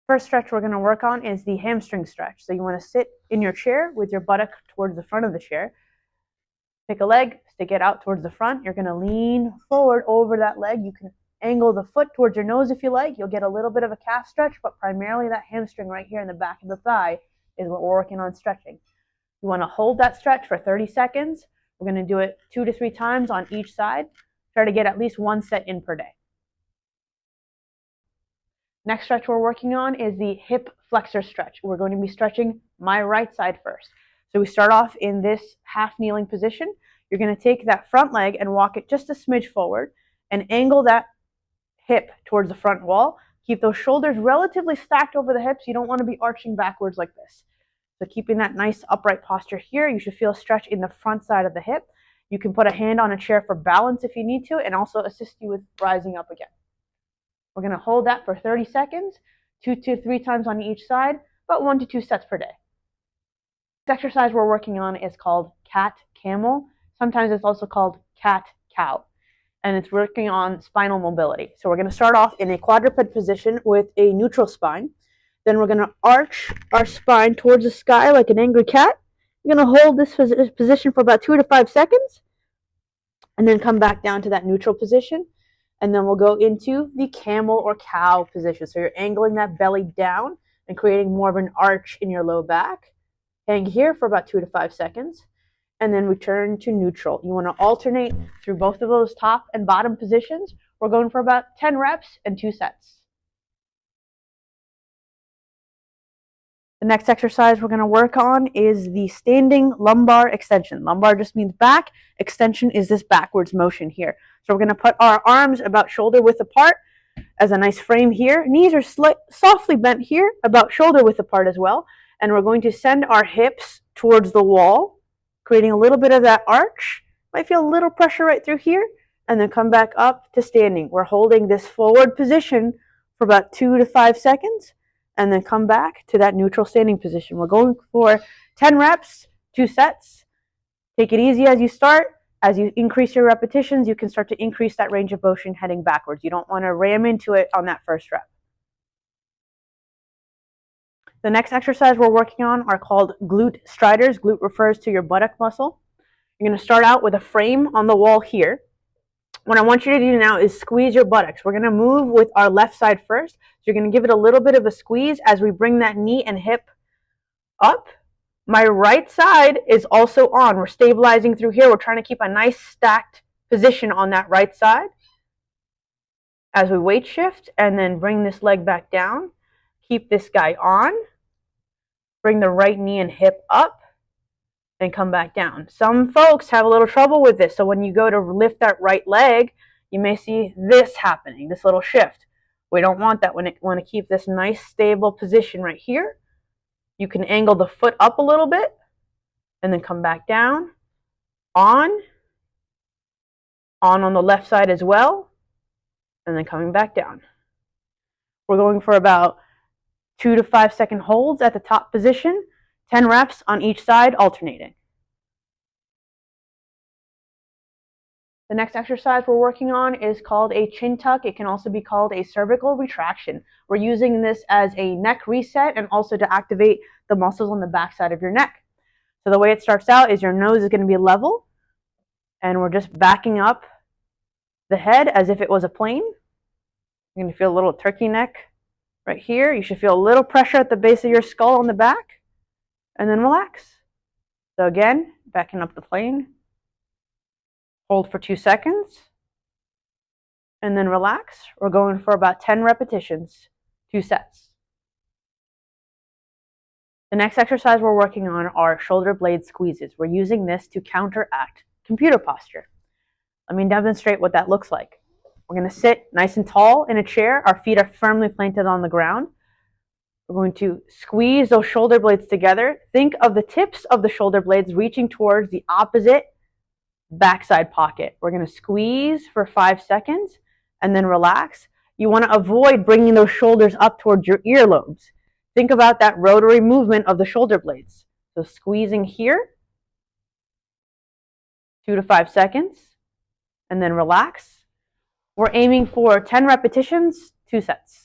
First stretch we're going to work on is the hamstring stretch. So you want to sit in your chair with your buttock towards the front of the chair. Pick a leg, stick it out towards the front. You're going to lean forward over that leg. You can angle the foot towards your nose if you like. You'll get a little bit of a calf stretch, but primarily that hamstring right here in the back of the thigh is what we're working on stretching. You want to hold that stretch for 30 seconds. We're going to do it 2 to 3 times on each side. Try to get at least 1 set in per day. Next stretch we're working on is the hip flexor stretch. We're going to be stretching my right side first. So we start off in this half kneeling position. You're going to take that front leg and walk it just a smidge forward and angle that hip towards the front wall. Keep those shoulders relatively stacked over the hips. You don't want to be arching backwards like this. So keeping that nice upright posture here, you should feel a stretch in the front side of the hip. You can put a hand on a chair for balance if you need to, and also assist you with rising up again. We're going to hold that for 30 seconds, 2 to 3 times on each side, about 1 to 2 sets per day. This exercise we're working on is called cat-camel. Sometimes it's also called cat-cow, and it's working on spinal mobility. So we're going to start off in a quadruped position with a neutral spine. Then we're going to arch our spine towards the sky like an angry cat. You're going to hold this position for about 2 to 5 seconds, and then come back down to that neutral position. And then we'll go into the camel or cow position. So you're angling that belly down and creating more of an arch in your low back. Hang here for about 2 to 5 seconds, and then return to neutral. You want to alternate through both of those top and bottom positions. We're going for about 10 reps and 2 sets. The next exercise we're going to work on is the standing lumbar extension. Lumbar just means back. Extension is this backwards motion here. So we're going to put our arms about shoulder width apart as a nice frame here. Knees are softly bent here, about shoulder width apart as well. And we're going to send our hips towards the wall, creating a little bit of that arch. Might feel a little pressure right through here, and then come back up to standing. We're holding this forward position for about 2 to 5 seconds, and then come back to that neutral standing position. We're going for 10 reps, 2 sets. Take it easy as you start. As you increase your repetitions, you can start to increase that range of motion heading backwards. You don't want to ram into it on that first rep. The next exercise we're working on are called Glute Striders. Glute refers to your buttock muscle. You're going to start out with a frame on the wall here. What I want you to do now is squeeze your buttocks. We're going to move with our left side first. So you're going to give it a little bit of a squeeze as we bring that knee and hip up. My right side is also on. We're stabilizing through here. We're trying to keep a nice stacked position on that right side as we weight shift, and then bring this leg back down. Keep this guy on. Bring the right knee and hip up and come back down. Some folks have a little trouble with this. So when you go to lift that right leg, you may see this happening, this little shift. We don't want that. We want to keep this nice stable position right here. You can angle the foot up a little bit and then come back down. On the left side as well, and then coming back down. We're going for about 2 to 5 second holds at the top position, 10 reps on each side, alternating. The next exercise we're working on is called a chin tuck. It can also be called a cervical retraction. We're using this as a neck reset and also to activate the muscles on the back side of your neck. So the way it starts out is your nose is going to be level, and we're just backing up the head as if it was a plane. You're going to feel a little turkey neck right here. You should feel a little pressure at the base of your skull on the back, and then relax. So again, backing up the plane. Hold for 2 seconds, and then relax. We're going for about 10 repetitions, 2 sets. The next exercise we're working on are shoulder blade squeezes. We're using this to counteract computer posture. Let me demonstrate what that looks like. We're going to sit nice and tall in a chair. Our feet are firmly planted on the ground. We're going to squeeze those shoulder blades together. Think of the tips of the shoulder blades reaching towards the opposite backside pocket. We're going to squeeze for 5 seconds and then relax. You want to avoid bringing those shoulders up towards your earlobes. Think about that rotary movement of the shoulder blades. So squeezing here, 2 to 5 seconds, and then relax. We're aiming for 10 repetitions, 2 sets.